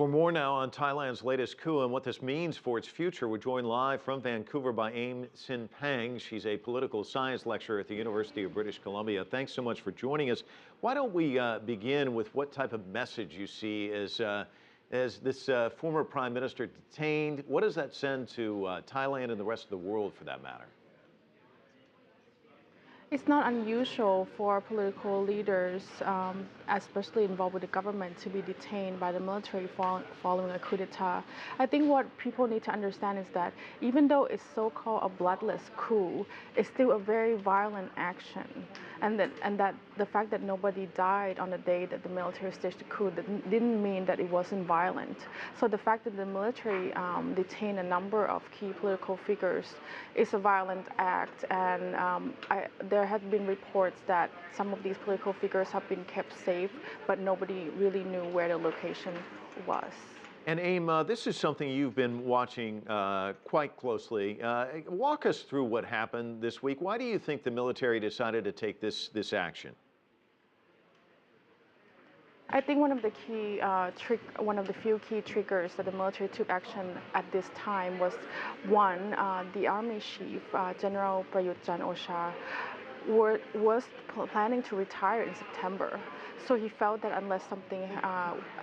For more now on Thailand's latest coup and what this means for its future, we're joined live from Vancouver by Aim Sinpeng. She's a political science lecturer at the University of British Columbia. Thanks so much for joining us. Why don't we begin with what type of message you see as this former prime minister detained? What does that send to Thailand and the rest of the world, for that matter? It's not unusual for political leaders, especially involved with the government, to be detained by the military following a coup d'etat. I think what people need to understand is that even though it's so-called a bloodless coup, it's still a very violent action. And that the fact that nobody died on the day that the military staged the coup didn't mean that it wasn't violent. So the fact that the military detained a number of key political figures is a violent act, and there have been reports that some of these political figures have been kept safe, but nobody really knew where the location was. And Aim, this is something you've been watching quite closely. Walk us through what happened this week. Why do you think the military decided to take this action? I think one of the few key triggers that the military took action at this time was one, the army chief, General Prayut Chan-o-cha, was planning to retire in September. So he felt that unless something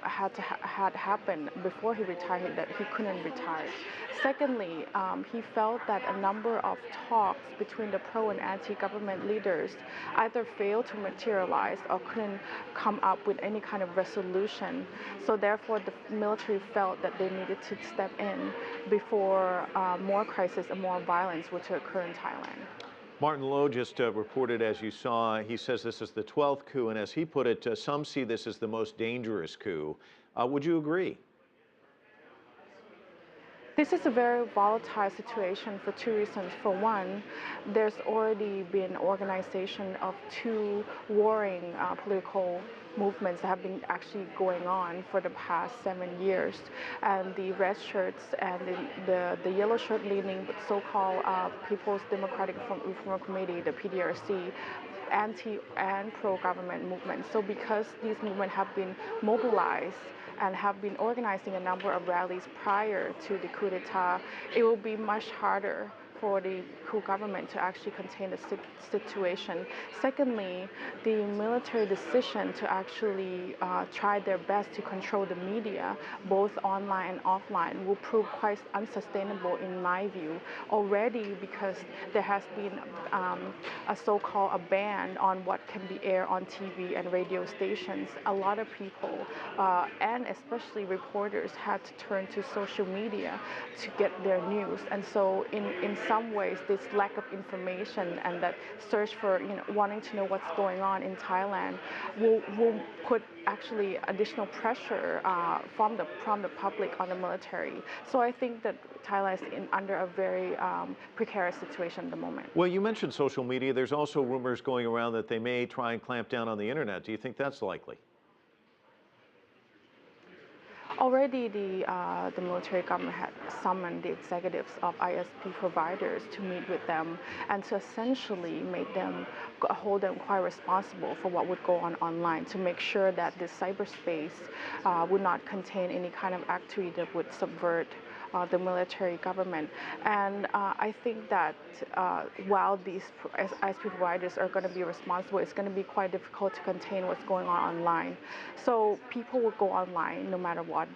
had happened before he retired, that he couldn't retire. Secondly, he felt that a number of talks between the pro and anti-government leaders either failed to materialize or couldn't come up with any kind of resolution. So therefore, the military felt that they needed to step in before more crisis and more violence were to occur in Thailand. Martin Loh just reported, as you saw, he says this is the 12th coup, and as he put it, some see this as the most dangerous coup. Would you agree? This is a very volatile situation for two reasons. For one, there's already been organization of two warring political movements that have been actually going on for the past 7 years. And the red shirts and the yellow shirt leaning so-called People's Democratic Reform Committee, the PDRC, anti and pro-government movements. So because these movements have been mobilized and have been organizing a number of rallies prior to the coup d'etat, it will be much harder for the coup government to actually contain the situation. Secondly, the military decision to actually try their best to control the media, both online and offline, will prove quite unsustainable in my view already, because there has been a so-called a ban on what can be aired on TV and radio stations. A lot of people, and especially reporters, had to turn to social media to get their news. And so in some ways, this lack of information and that search for, wanting to know what's going on in Thailand will put actually additional pressure from the public on the military. So I think that Thailand is under a very precarious situation at the moment. Well, you mentioned social media. There's also rumors going around that they may try and clamp down on the internet. Do you think that's likely? Already, the military government had summoned the executives of ISP providers to meet with them and to essentially hold them quite responsible for what would go on online, to make sure that this cyberspace would not contain any kind of activity that would subvert the military government. And I think that while these ISP providers are going to be responsible, it's going to be quite difficult to contain what's going on online. So people will go online no matter what.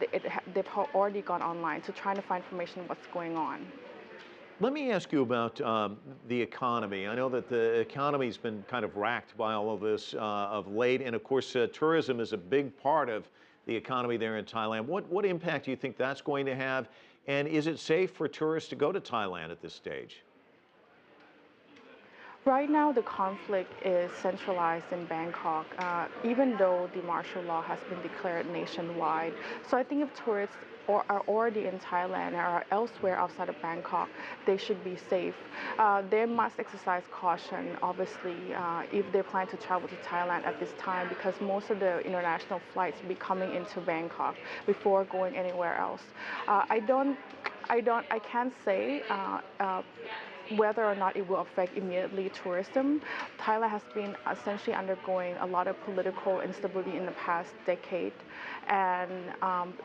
They've already gone online to try to find information on what's going on. Let me ask you about the economy. I know that the economy's been kind of racked by all of this of late, and of course tourism is a big part of the economy there in Thailand. What impact do you think that's going to have? And is it safe for tourists to go to Thailand at this stage? Right now, the conflict is centralized in Bangkok, even though the martial law has been declared nationwide. So I think if tourists are already in Thailand or are elsewhere outside of Bangkok, they should be safe. They must exercise caution, obviously, if they plan to travel to Thailand at this time, because most of the international flights will be coming into Bangkok before going anywhere else. I can't say whether or not it will affect immediately tourism. Thailand has been essentially undergoing a lot of political instability in the past decade, and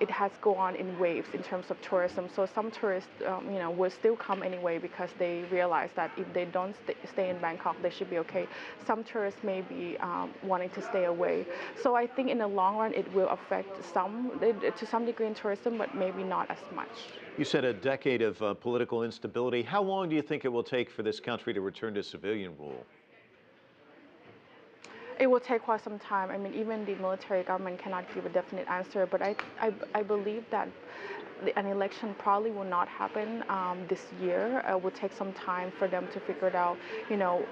it has gone on in waves in terms of tourism. So some tourists, will still come anyway because they realize that if they don't stay in Bangkok, they should be okay. Some tourists may be wanting to stay away. So I think in the long run, it will affect to some degree in tourism, but maybe not as much. You said a decade of political instability. How long do you think it will take for this country to return to civilian rule? It will take quite some time. I mean, even the military government cannot give a definite answer, but I believe that an election probably will not happen this year. It will take some time for them to figure it out,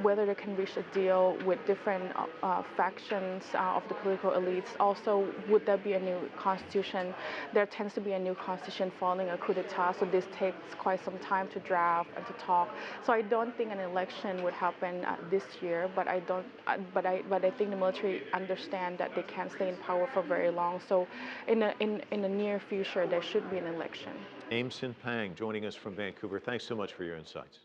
whether they can reach a deal with different factions of the political elites. Also, would there be a new constitution? There tends to be a new constitution following a coup d'etat, so this takes quite some time to draft and to talk. So I don't think an election would happen this year, but I think the military understand that they can't stay in power for very long. So in the near future, there should be an election. Aim Sinpeng joining us from Vancouver. Thanks so much for your insights.